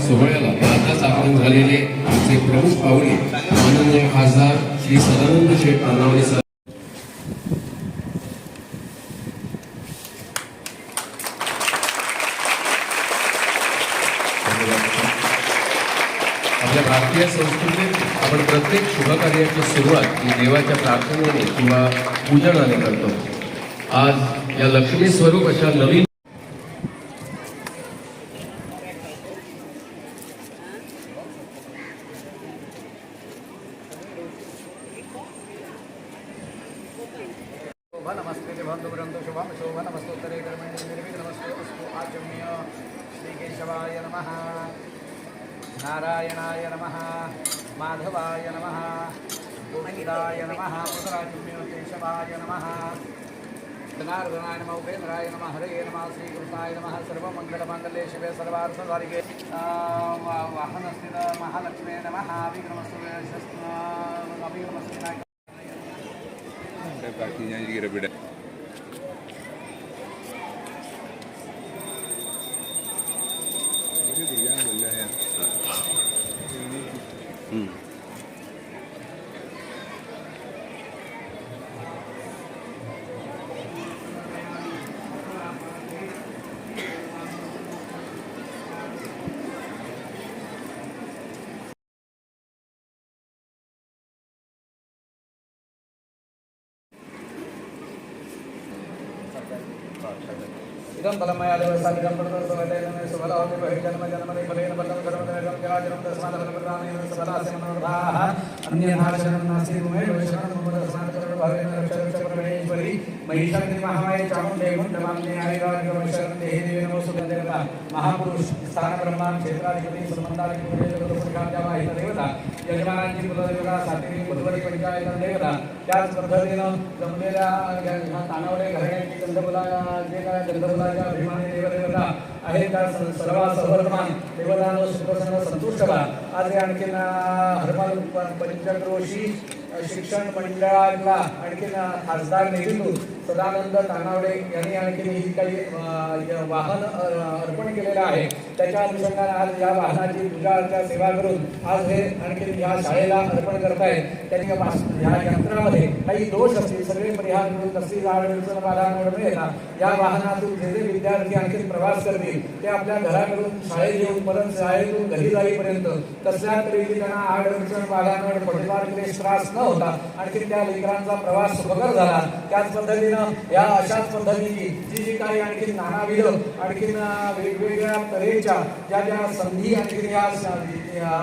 सोहळ्याला आताच आगमन झालेले आमचे प्रमुख पाहुणे माननीय खासदार श्री सदानंद शेठ नानावणे सर, आपल्या भारतीय संस्कृतीत आपण प्रत्येक शुभकार्याची सुरुवात ही देवाच्या प्रार्थनेने किंवा पूजनाने करतो. आज या लक्ष्मी स्वरूप अशा नवीन नमस्ते बंधुवृंदो शुभम शोभा नमस्तोत्तरे कर्मणि निर्विघ्नमस्तु अस्तु आचम्य श्रीकेशवाय नमः, नारायणाय नमः, माधवाय नमः, गोविंदाय नमः, पुत्राचम्य केशवाय नमः, जनार्दनाय नमः, उपेन्द्राय नमः, हरे नमः, श्रीकृष्णाय नमः. सर्वमङ्गलमाङ्गल्ये शिवे सर्वार्थसाधिके वाहनस्थित महालक्ष्मे नमः. विघ्नमस्तु अभिघ्नमस्तु बाकी ഞാൻ ഇരിക്കട്ടെ ഒരു ദിയാനല്ല इदं फलमया देवसादिकं प्रदर्शवतेन सुफलावति बहिर्जन्म जन्मनि फलेन बद्धं कर्मजनकं जराजनं तस्मादफलप्रदानेन सफलास्य मनोरथाः अन्यनाशनं नास्ति गुणे वैष्णवं मम दर्शनाकरणभावेन रक्षरक्षपरमेश्वरी महिषाग्नि महामाये चामुण्डे मुण्डमान्ये आयुराग्रमशरणं देहि देवे नमोऽस्तुते. देवता महापुरुष स्थानब्रह्मा क्षेत्राधिपती संबंधाधिपती जगदोपरिकार्यावाहित देवता यजमानांची कुलदेवता सात्विक बुधवारी पंचायत देवता. त्याच पद्धतीनं जमलेल्या तानावडे घराण्याची गंधमुला जे काय गंधमुलाच्या अभिमानी देवदेवता आहे त्या सर्वांसवर्धमान देवतांनो सुप्रसन्न संतुष्ट व्हा. आज आणखीन हरमल पंचक्रोशी शिक्षण मंडळाला आणखीन खासदार निधीतून सदानंद तानावडे यांनी आणखीन ही काही वाहन अर्पण केलेलं आहे. त्याच्या अनुषंगाने आज या वाहनाची पूजा अर्चा सेवा करून आज हे आणखीन या शाळेला अर्पण करतायत. त्यांनी या यंत्रामध्ये काही दोष असतील सगळे परिहार करून कसली अडचण बाधा मिळतात या वाहनातून जे जे विद्यार्थी आणखीन प्रवास करतील ते आपल्या घराकडून शाळेत येऊन परत शाळेतून घरी जाईपर्यंत कसल्या तरी त्यांना अडचण बाधा पडणार त्रास न होता आणखी त्या लेकरांचा प्रवास सुखकर झाला. त्याच पद्धतीनं या अशाच पद्धतीची जी काही आणखी नानाविध आणखीन वेगवेगळ्या तऱ्हेच्या ज्या ज्या संधी आणखी या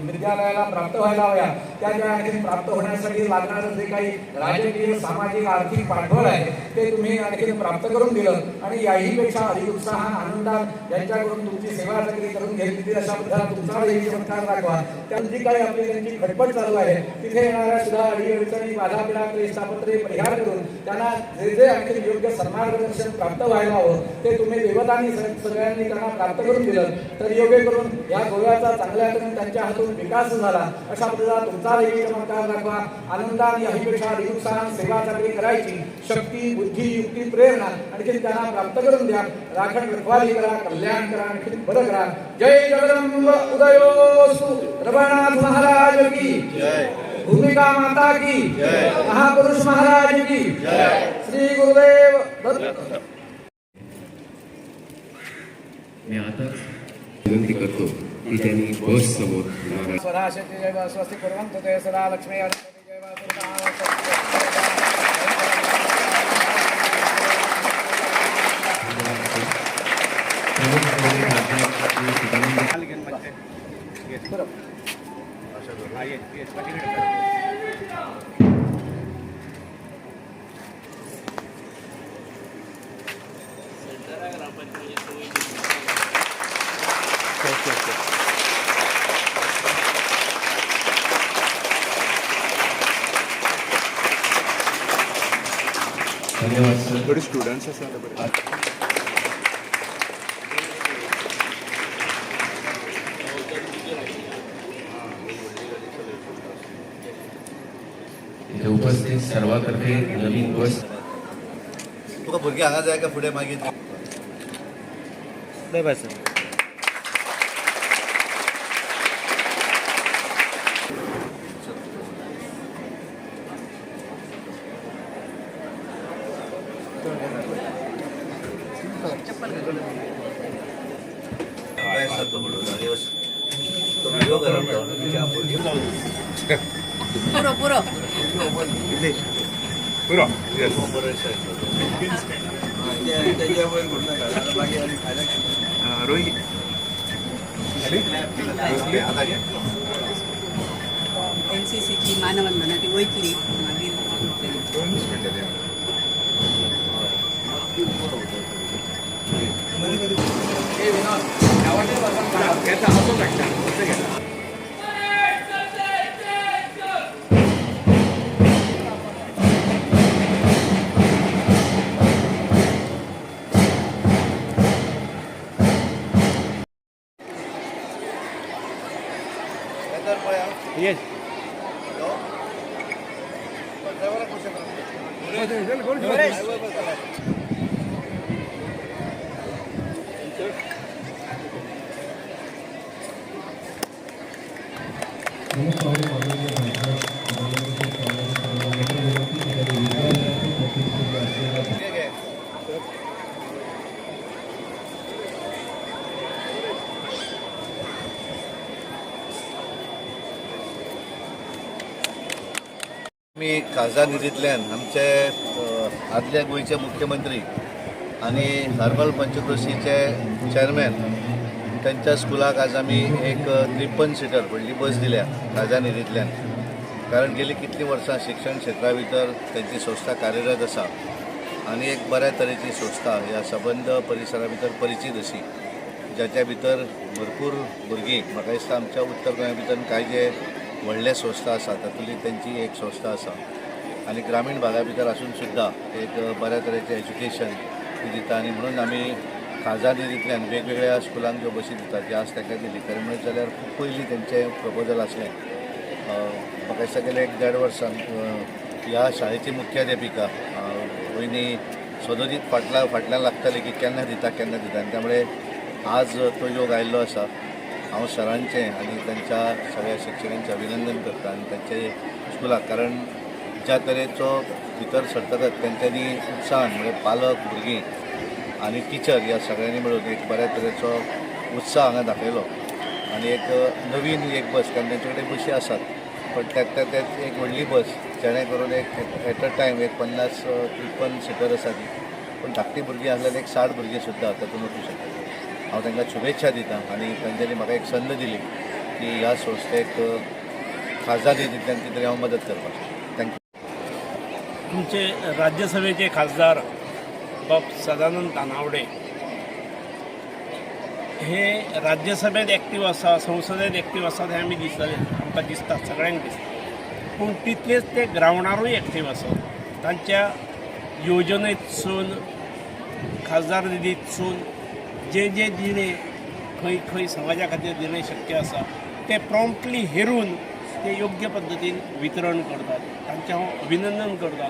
विद्यालयाला प्राप्त व्हायला हव्या त्या ज्या आणखी प्राप्त होण्यासाठी लागणारं जे काही राजकीय सामाजिक आर्थिक पाठबळ आहे ते तुम्ही आणखी प्राप्त करून दिलं आणि याही पेक्षा अधिक उत्साहान आनंदात यांच्याकडून तुमची सेवा चांगली करून घेतली अशा पद्धतीने तुमचा देखील सत्कार दाखवा. त्यांची काही आपली त्यांची खटपट चालू आहे तिथे येणाऱ्या सुद्धा अडीअडचणी बाधापिडा क्लेशापत्रे परिहार करून त्यांना जे जे आणखी योग्य सन्मार्गदर्शन प्राप्त व्हायला हवं ते तुम्ही देवतांनी सगळ्यांनी त्यांना प्राप्त करून दिलं तर योग्य करून या गोव्याचा चांगल्या तऱ्हेने त्यांच्या हातून विकास झाला अशा पद्धतीने तुमचा देखील चमत्कार दाखवा. आनंदाने याहीपेक्षा अधिक उत्साहाने सेवा चांगली करायची शक्ती बुद्धी युक्ती प्रेरणा आणखी त्यांना प्राप्त करून द्या. राखण रखवाली करा कल्याण करा आणखी बरं करा. जय जगदंब उदयोस्तु रघुनाथ महाराज की जय, भूमिका माता की जय, महापुरुष महाराज की जय, श्री गुरुदेव दत्त. मी आताच विनंती करतो की त्यांनी बस समोर स्वराशक्ती जय स्वस्ति कुर्वन्तु ते सदा लक्ष्मी धन्यवाद सर. थोडी स्टुडंट्स असतात बरं इथे उपस्थित सर्वातर्फे नवीन बस तुका भुरगी हांगा जाय का फुडें मागीर नाही बस काय सांगतो म्हणून आणि तो व्हिडिओ करतो पुरो पुरो येस रोहित NCCची मानवंदना ती वयतली मागीर येस मी खासदार निधींतल्यान आमचे आदले गोंयचे मुख्यमंत्री आणि हर्बल पंचक्रोशीचे चेअरमॅन त्यांच्या स्कुलाक आज आमी एक 53 सीटर व्हडली बस दिल्या खासदार निधींतल्यान. कारण गेली कितलीं वर्सां शिक्षण क्षेत्रा भितर त्यांची संस्था कार्यरत आसा आणि एक बऱ्या तरेची संस्था ह्या सबंद परिसरा भितर परिचीत अशी, ज्याच्या भितर भरपूर भुरगीं, म्हाका दिसता आमच्या उत्तर गोंया भितर कांय जे व्हडले संस्था आसा तातूंतली त्यांची एक संस्था आसा आणि ग्रामीण भागा भितर आसून सुद्दां एक बऱ्या तरेचें एज्युकेशन दिता आणि म्हणून आमी खासदार निधींतल्यान वेगवेगळ्या स्कुलांक ज्यो बसी दितात ज्या आज ताका दिली. खरें म्हणत जाल्यार खूब पयलीं तेंचें प्रपोजल आसलें. म्हाका दिसता गेल्या 1.5 वर्सां ह्या शाळेची मुख्याध्यापिका वयनी सदोदीत फाटल्यान लागताली की केन्ना दिता आनी त्यामुळे आज तो योग आयिल्लो आसा. हांव सरांचें आनी तांच्या सगळ्या शिक्षकांचें अभिनंदन करता आनी तांचे स्कुलाक, कारण ज्या तरेचो भितर सरतकच तेंच्यांनी उत्साहान म्हणजे पालक, भुरगीं आनी टिचर ह्या सगळ्यांनी मेळून एक बऱ्या तरेचो उत्साह हांगा दाखयलो आनी एक नवीन एक बस, कारण तेंचे कडेन बशी आसात पण त्यात एक व्हडली बस जेणे करून एक एट अ टायम एक 53 सीटर आसा ती, पण धाकटी भुरगीं आसल्यार एक 60 भुरगीं सुद्दां तातूंत वचूं शकतात. हांव तांकां शुभेच्छा दितां आनी तांच्यांनी म्हाका एक संद दिली की ह्या संस्थेक खासदार निधींतल्यान कितें तरी हांव मदत करपाक. थँक्यू. तुमचे राज्यसभेचे खासदार बाब सदानंद तानावडे हे राज्यसभेत ॲक्टिव्ह आसा, संसदेत ॲक्टिव्ह आसात हें आमी आमकां दिसता, सगळ्यांक दिसता, पूण तितलेच ते ग्रावंडारूय ॲक्टिव्ह आसात. तांच्या योजनेतसून, खासदार निधीतसून जे निर्णय खंय समाजा खातीर दिणें शक्य आसा ते प्रॉम्प्टली हेरून ते योग्य पद्दतीन वितरण करतात. तांचें हांव अभिनंदन करता.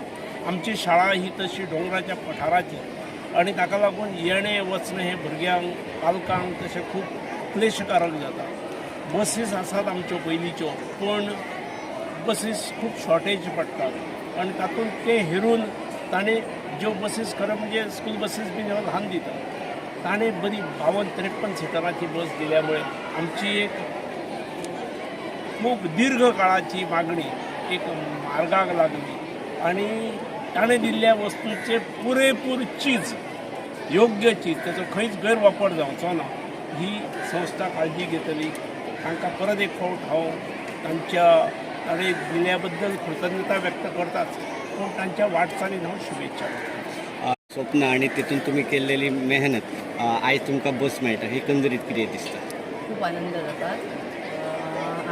आमची शाळा ही तशी डोंगराच्या पठाराचेर आनी ताका लागून येणें वचणें हें भुरग्यांक, पालकांक तशें खूब क्लेशकारक जाता. बसीस आसात आमच्यो पयलींच्यो, पूण बसीस खूब शॉर्टेज पडटात आनी तातूंत ते हेरून ताणें ज्यो बसीस खरें म्हणजे स्कूल बसीस बीन ह्यो ल्हान दितात, ताणें बरी 52-53 सिटराची बस दिल्यामुळे आमची एक खूब दीर्घ काळाची मागणी एक मार्गाक लागली आणि ताणें दिल्ल्या वस्तूचे पुरेपूर चीज, योग्य चीज, ताचो खंयच गैरवापर जावचो ना ही संस्था काळजी घेतली. तांकां परत एक फावट हांव तांच्या ताणें दिल्या बद्दल कृतज्ञता व्यक्त करताच, पूण तांच्या वाटचालीन हांव शुभेच्छा करता. स्वप्न आणि तितून तुम्ही केलेली मेहनत आयज तुमकां बस मेळटा, एकंदरीत कितें दिसता? खूप आनंद जाता.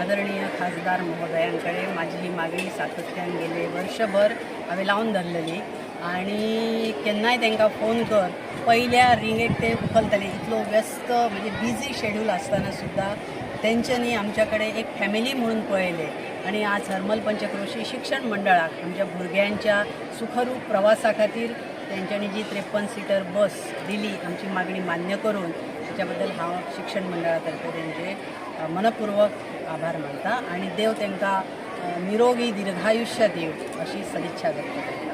आदरणीय खासदार महोदयांकडे माझी ही मागणी सातत्यान गेले वर्षभर हांवें लावन धरलेली आणि केन्नाय तांकां फोन कर पहिल्या रिंगेक ते उखलतले. इतलो व्यस्त म्हणजे बिझी शेड्यूल आसतना सुद्दां तेंच्यांनी आमच्याकडे एक फॅमिली म्हणून पळयले आणि आज हर्मल पंचक्रोशी शिक्षण मंडळाक आमच्या भुरग्यांच्या सुखरूप प्रवासा खातीर त्यांच्यानी जी 53 सीटर बस दिली, आमची मागणी मान्य करून, त्याच्याबद्दल हांव शिक्षण मंडळातर्फे त्यांचे मनपूर्वक आभार मानता आणि देव तांकां निरोगी दीर्घायुष्य दिव अशी सदिच्छा व्यक्त करता.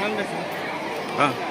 हां